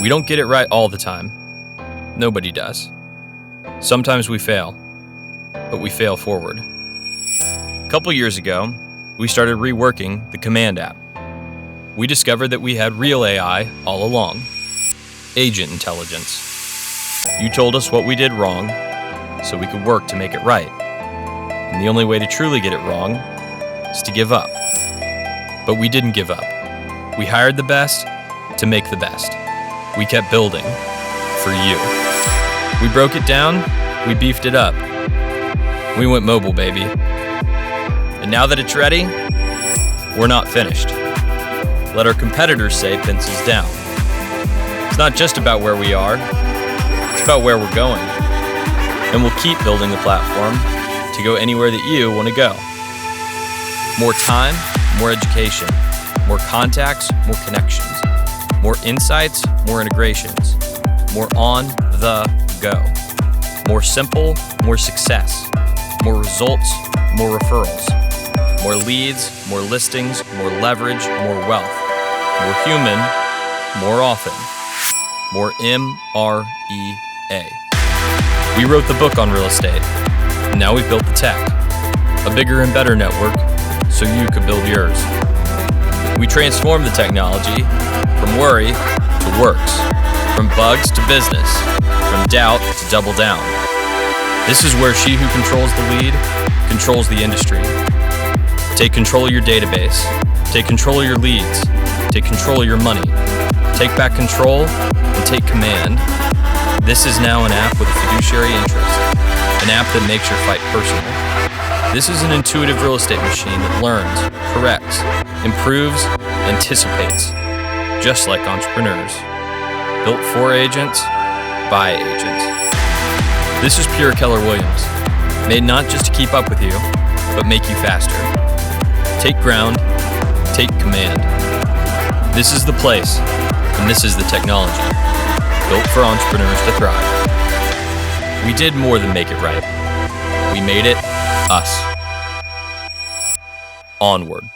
We don't get it right all the time. Nobody does. Sometimes we fail, but we fail forward. A couple years ago, we started reworking the Command app. We discovered that we had real AI all along. Agent intelligence. You told us what we did wrong, so we could work to make it right. And the only way to truly get it wrong is to give up. But we didn't give up. We hired the best to make the best. We kept building for you. We broke it down, we beefed it up. We went mobile, baby. And now that it's ready, we're not finished. Let our competitors say pencils down. It's not just about where we are, it's about where we're going. And we'll keep building the platform to go anywhere that you want to go. More time, more education, more contacts, more connections, more insights, more integrations, more on the go, more simple, more success, more results, more referrals, more leads, more listings, more leverage, more wealth, more human, more often, more MREA. We wrote the book on real estate, and now we've built the tech, a bigger and better network, so you could build yours. We transformed the technology from worry to works, from bugs to business, from doubt to double down. This is where she who controls the lead controls the industry. Take control of your database, take control of your leads, take control of your money, take back control, and take command. This is now an app with a fiduciary interest, an app that makes your fight personal. This is an intuitive real estate machine that learns, corrects, improves, anticipates, just like entrepreneurs. Built for agents, by agents. This is pure Keller Williams, made not just to keep up with you, but make you faster. Take ground, take command. This is the place, and this is the technology, built for entrepreneurs to thrive. We did more than make it right. We made it us. Onward.